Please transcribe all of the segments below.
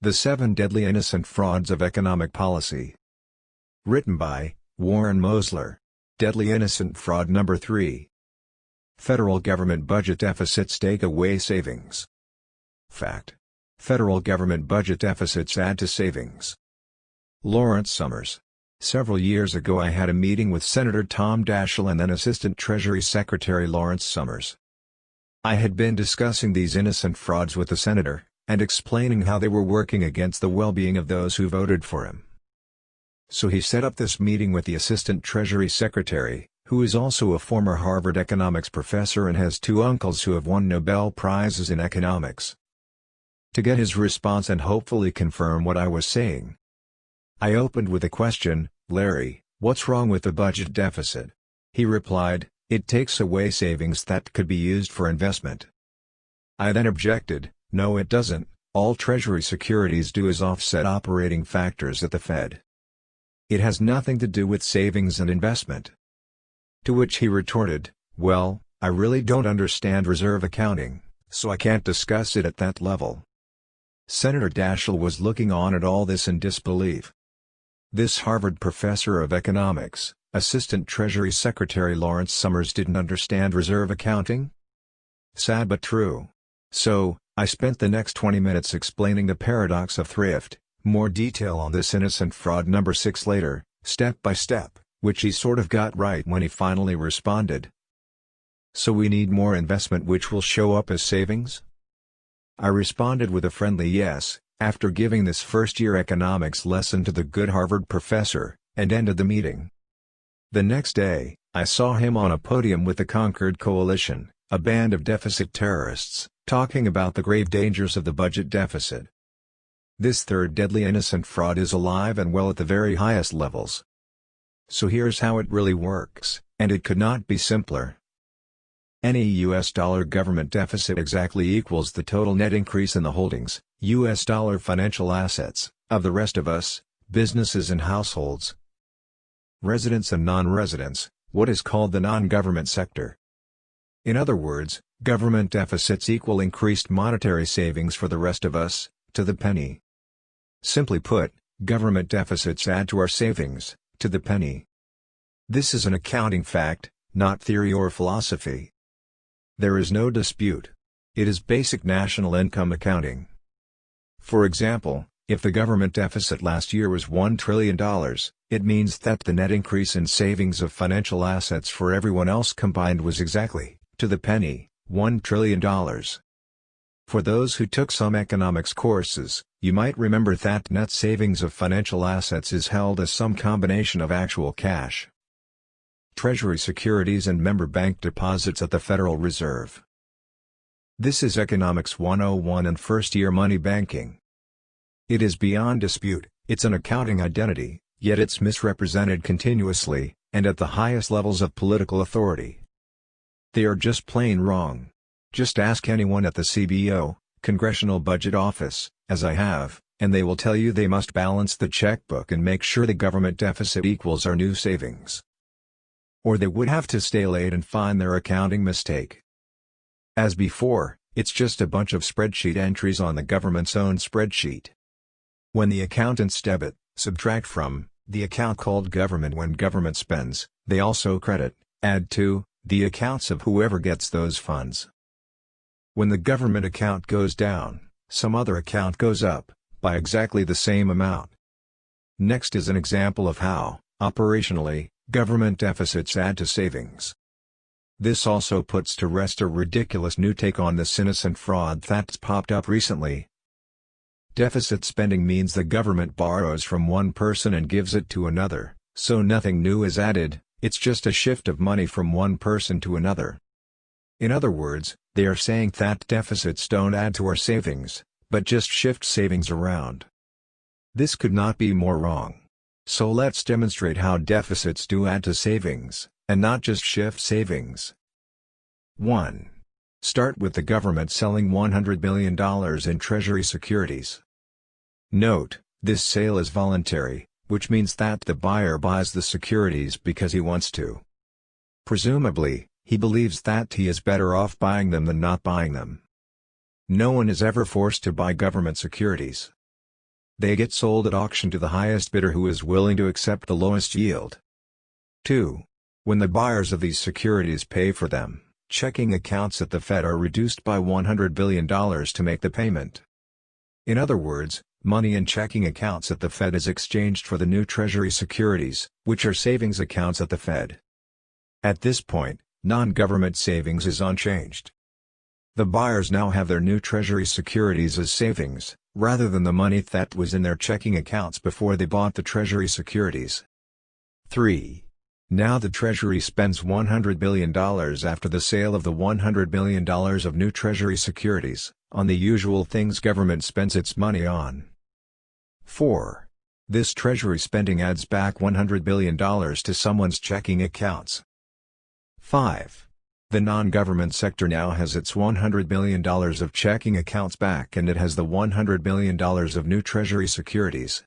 The 7 Deadly Innocent Frauds of Economic Policy. Written by Warren Mosler. Deadly Innocent Fraud Number 3. Federal government budget deficits take away savings. Fact. Federal government budget deficits add to savings. Lawrence Summers. Several years ago I had a meeting with Senator Tom Daschle and then Assistant Treasury Secretary Lawrence Summers. I had been discussing these innocent frauds with the senator, and explaining how they were working against the well-being of those who voted for him. So he set up this meeting with the Assistant Treasury Secretary, who is also a former Harvard economics professor and has 2 uncles who have won Nobel Prizes in economics. To get his response and hopefully confirm what I was saying, I opened with a question, "Larry, what's wrong with the budget deficit?" He replied, "It takes away savings that could be used for investment." I then objected, "No, it doesn't. All Treasury securities do is offset operating factors at the Fed. It has nothing to do with savings and investment." To which he retorted, "Well, I really don't understand reserve accounting, so I can't discuss it at that level." Senator Daschle was looking on at all this in disbelief. This Harvard professor of economics, Assistant Treasury Secretary Lawrence Summers, didn't understand reserve accounting? Sad but true. So, I spent the next 20 minutes explaining the paradox of thrift, more detail on this innocent fraud number 6 later, step by step, which he sort of got right when he finally responded. "So we need more investment which will show up as savings?" I responded with a friendly yes, after giving this first-year economics lesson to the good Harvard professor, and ended the meeting. The next day, I saw him on a podium with the Concord Coalition, a band of deficit terrorists, talking about the grave dangers of the budget deficit. This third deadly innocent fraud is alive and well at the very highest levels. So here's how it really works, and it could not be simpler. Any US dollar government deficit exactly equals the total net increase in the holdings, US dollar financial assets, of the rest of us, businesses and households. Residents and non-residents, what is called the non-government sector. In other words, government deficits equal increased monetary savings for the rest of us, to the penny. Simply put, government deficits add to our savings, to the penny. This is an accounting fact, not theory or philosophy. There is no dispute. It is basic national income accounting. For example, if the government deficit last year was $1 trillion, it means that the net increase in savings of financial assets for everyone else combined was exactly, to the penny, $1 trillion. For those who took some economics courses, you might remember that net savings of financial assets is held as some combination of actual cash, Treasury securities and member bank deposits at the Federal Reserve. This is Economics 101 and first-year money banking. It is beyond dispute, it's an accounting identity, yet it's misrepresented continuously, and at the highest levels of political authority. They are just plain wrong. Just ask anyone at the CBO, Congressional Budget Office, as I have, and they will tell you they must balance the checkbook and make sure the government deficit equals our new savings. Or they would have to stay late and find their accounting mistake. As before, it's just a bunch of spreadsheet entries on the government's own spreadsheet. When the accountants debit, subtract from, the account called government when government spends, they also credit, add to, the accounts of whoever gets those funds. When the government account goes down, some other account goes up, by exactly the same amount. Next is an example of how, operationally, government deficits add to savings. This also puts to rest a ridiculous new take on this innocent fraud that's popped up recently. Deficit spending means the government borrows from one person and gives it to another, so nothing new is added, it's just a shift of money from one person to another. In other words, they are saying that deficits don't add to our savings, but just shift savings around. This could not be more wrong. So let's demonstrate how deficits do add to savings, and not just shift savings. 1. Start with the government selling $100 billion in Treasury securities. Note, this sale is voluntary, which means that the buyer buys the securities because he wants to. Presumably, he believes that he is better off buying them than not buying them. No one is ever forced to buy government securities. They get sold at auction to the highest bidder who is willing to accept the lowest yield. 2. When the buyers of these securities pay for them, checking accounts at the Fed are reduced by $100 billion to make the payment. In other words, money in checking accounts at the Fed is exchanged for the new Treasury securities, which are savings accounts at the Fed. At this point, non-government savings is unchanged. The buyers now have their new Treasury securities as savings, rather than the money that was in their checking accounts before they bought the Treasury securities. 3. Now the Treasury spends $100 billion after the sale of the $100 billion of new Treasury securities, on the usual things government spends its money on. 4. This Treasury spending adds back $100 billion to someone's checking accounts. 5. The non-government sector now has its $100 billion of checking accounts back, and it has the $100 billion of new Treasury securities.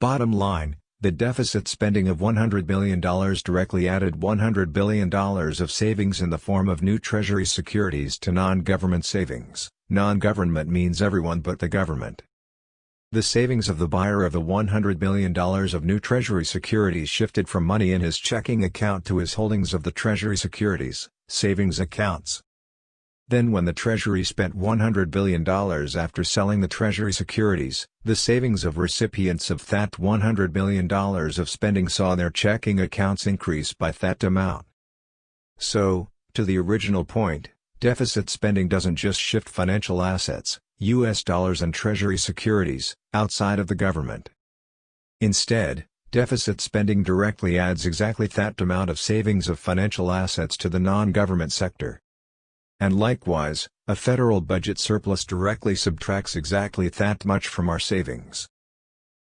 Bottom line, the deficit spending of $100 billion directly added $100 billion of savings in the form of new Treasury securities to non-government savings. Non-government means everyone but the government. The savings of the buyer of the $100 billion of new Treasury securities shifted from money in his checking account to his holdings of the Treasury securities, savings accounts. Then when the Treasury spent $100 billion after selling the Treasury securities, the savings of recipients of that $100 billion of spending saw their checking accounts increase by that amount. So, to the original point, deficit spending doesn't just shift financial assets, U.S. dollars and Treasury securities, outside of the government. Instead, deficit spending directly adds exactly that amount of savings of financial assets to the non-government sector. And likewise, a federal budget surplus directly subtracts exactly that much from our savings.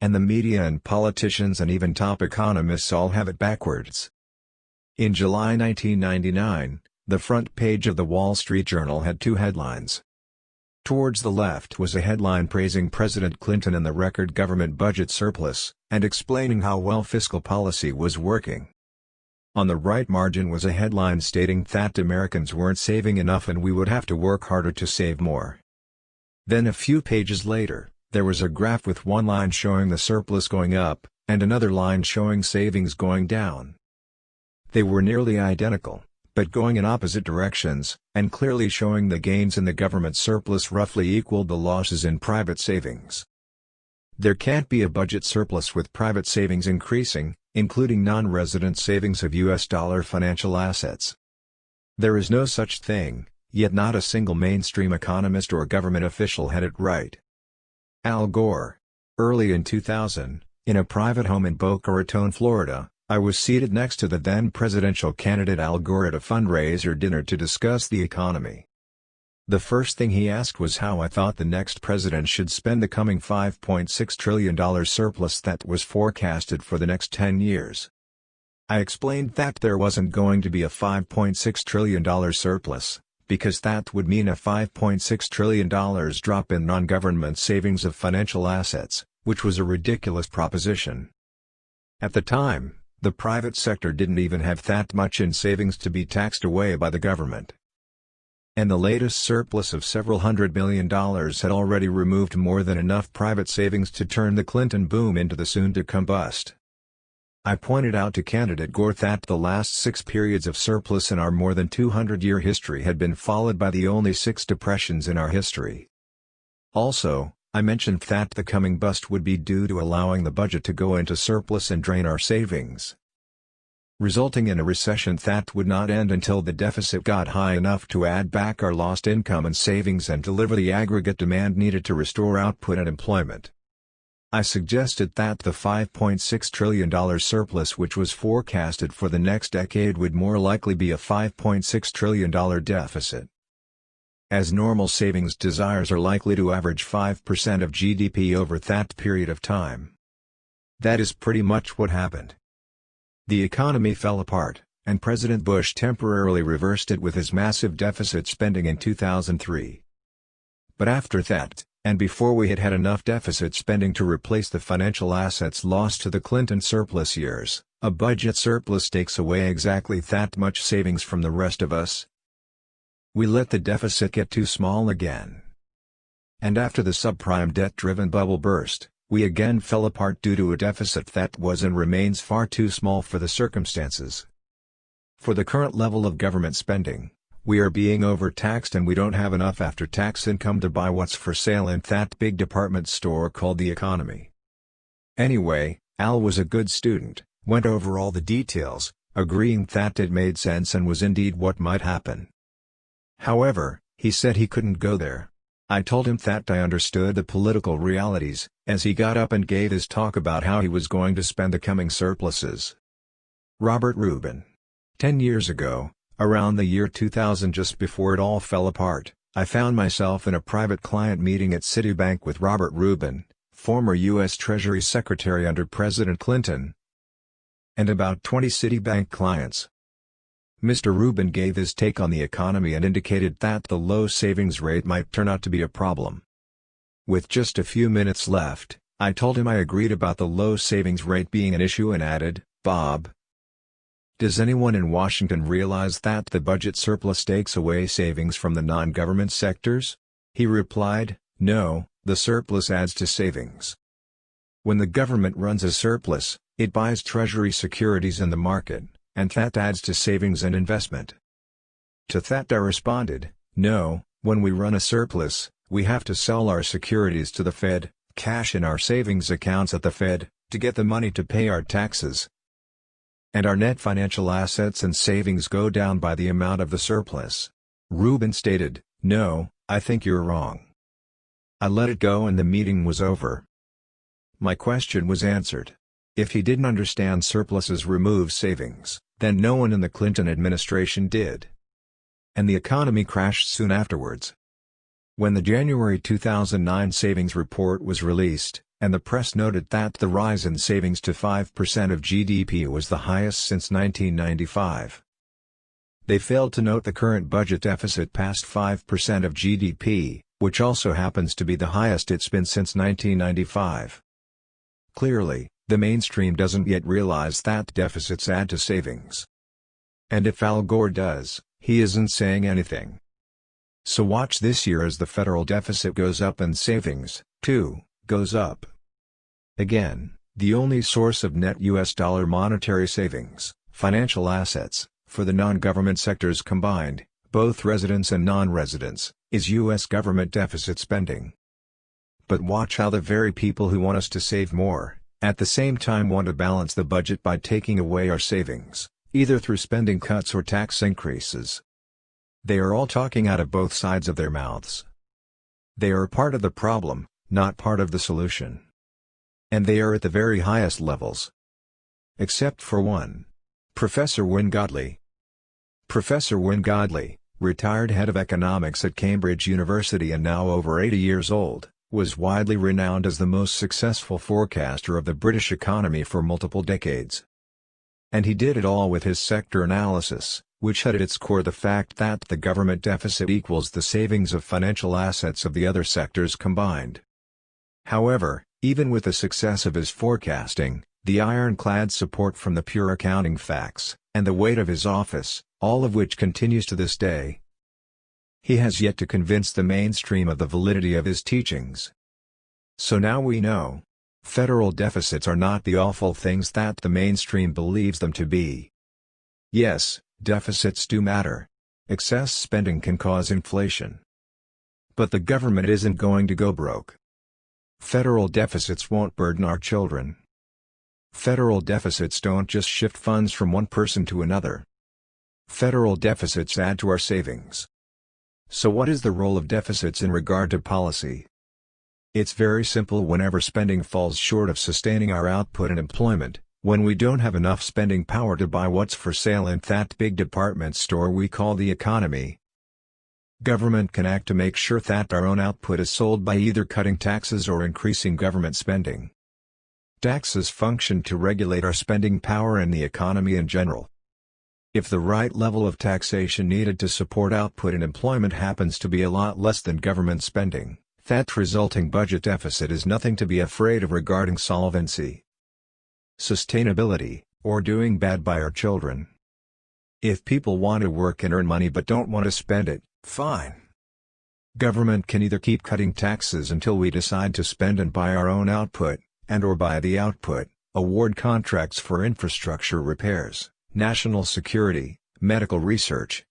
And the media and politicians and even top economists all have it backwards. In July 1999, the front page of the Wall Street Journal had two headlines. Towards the left was a headline praising President Clinton and the record government budget surplus, and explaining how well fiscal policy was working. On the right margin was a headline stating that Americans weren't saving enough and we would have to work harder to save more. Then a few pages later, there was a graph with one line showing the surplus going up, and another line showing savings going down. They were nearly identical, but going in opposite directions, and clearly showing the gains in the government surplus roughly equaled the losses in private savings. There can't be a budget surplus with private savings increasing, including non-resident savings of U.S. dollar financial assets. There is no such thing, yet not a single mainstream economist or government official had it right. Al Gore. Early in 2000, in a private home in Boca Raton, Florida, I was seated next to the then presidential candidate Al Gore at a fundraiser dinner to discuss the economy. The first thing he asked was how I thought the next president should spend the coming $5.6 trillion surplus that was forecasted for the next 10 years. I explained that there wasn't going to be a $5.6 trillion surplus, because that would mean a $5.6 trillion drop in non-government savings of financial assets, which was a ridiculous proposition. At the time, the private sector didn't even have that much in savings to be taxed away by the government. And the latest surplus of several $100 billion had already removed more than enough private savings to turn the Clinton boom into the soon-to-come bust. I pointed out to candidate Gore that the last 6 periods of surplus in our more than 200-year history had been followed by the only 6 depressions in our history. Also, I mentioned that the coming bust would be due to allowing the budget to go into surplus and drain our savings, resulting in a recession that would not end until the deficit got high enough to add back our lost income and savings and deliver the aggregate demand needed to restore output and employment. I suggested that the $5.6 trillion surplus which was forecasted for the next decade would more likely be a $5.6 trillion deficit, as normal savings desires are likely to average 5% of GDP over that period of time. That is pretty much what happened. The economy fell apart, and President Bush temporarily reversed it with his massive deficit spending in 2003. But after that, and before we had had enough deficit spending to replace the financial assets lost to the Clinton surplus years, a budget surplus takes away exactly that much savings from the rest of us. We let the deficit get too small again. And after the subprime debt-driven bubble burst, We again fell apart due to a deficit that was and remains far too small for the circumstances. For the current level of government spending, we are being overtaxed and we don't have enough after-tax income to buy what's for sale in that big department store called the economy. Anyway, Al was a good student, went over all the details, agreeing that it made sense and was indeed what might happen. However, he said he couldn't go there. I told him that I understood the political realities, as he got up and gave his talk about how he was going to spend the coming surpluses. Robert Rubin. 10 years ago, around the year 2000, just before it all fell apart, I found myself in a private client meeting at Citibank with Robert Rubin, former U.S. Treasury Secretary under President Clinton, and about 20 Citibank clients. Mr. Rubin gave his take on the economy and indicated that the low savings rate might turn out to be a problem. With just a few minutes left, I told him I agreed about the low savings rate being an issue and added, "Bob, does anyone in Washington realize that the budget surplus takes away savings from the non-government sectors?" He replied, "No, the surplus adds to savings. When the government runs a surplus, it buys Treasury securities in the market, and that adds to savings and investment." To that I responded, "No, when we run a surplus, we have to sell our securities to the Fed, cash in our savings accounts at the Fed, to get the money to pay our taxes. And our net financial assets and savings go down by the amount of the surplus." Rubin stated, "No, I think you're wrong." I let it go and the meeting was over. My question was answered. If he didn't understand surpluses remove savings, then no one in the Clinton administration did. And the economy crashed soon afterwards. When the January 2009 savings report was released, and the press noted that the rise in savings to 5% of GDP was the highest since 1995. They failed to note the current budget deficit past 5% of GDP, which also happens to be the highest it's been since 1995. Clearly, the mainstream doesn't yet realize that deficits add to savings. And if Al Gore does, he isn't saying anything. So watch this year as the federal deficit goes up and savings, too, goes up. Again, the only source of net U.S. dollar monetary savings, financial assets, for the non-government sectors combined, both residents and non-residents, is U.S. government deficit spending. But watch how the very people who want us to save more, at the same time want to balance the budget by taking away our savings, either through spending cuts or tax increases. They are all talking out of both sides of their mouths. They are part of the problem, not part of the solution. And they are at the very highest levels. Except for one. Professor Wynne Godley. Professor Wynne Godley, retired head of economics at Cambridge University and now over 80 years old, was widely renowned as the most successful forecaster of the British economy for multiple decades. And he did it all with his sector analysis, which had at its core the fact that the government deficit equals the savings of financial assets of the other sectors combined. However, even with the success of his forecasting, the ironclad support from the pure accounting facts, and the weight of his office, all of which continues to this day, he has yet to convince the mainstream of the validity of his teachings. So now we know. Federal deficits are not the awful things that the mainstream believes them to be. Yes, deficits do matter. Excess spending can cause inflation. But the government isn't going to go broke. Federal deficits won't burden our children. Federal deficits don't just shift funds from one person to another. Federal deficits add to our savings. So what is the role of deficits in regard to policy? It's very simple. Whenever spending falls short of sustaining our output and employment, when we don't have enough spending power to buy what's for sale in that big department store we call the economy, government can act to make sure that our own output is sold by either cutting taxes or increasing government spending. Taxes function to regulate our spending power and the economy in general. If the right level of taxation needed to support output and employment happens to be a lot less than government spending, that resulting budget deficit is nothing to be afraid of regarding solvency, sustainability, or doing bad by our children. If people want to work and earn money but don't want to spend it, fine. Government can either keep cutting taxes until we decide to spend and buy our own output, and/or buy the output, award contracts for infrastructure repairs, national security, medical research,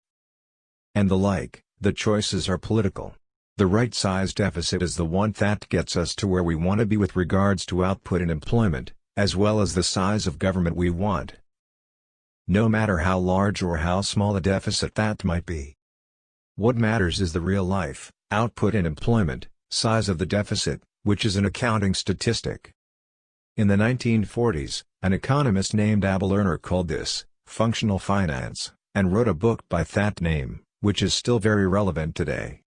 and the like. The choices are political. The right size deficit is the one that gets us to where we want to be with regards to output and employment, as well as the size of government we want. No matter how large or how small a deficit that might be. What matters is the real life, output and employment, size of the deficit, which is an accounting statistic. In the 1940s, an economist named Abel Lerner called this functional finance, and wrote a book by that name, which is still very relevant today.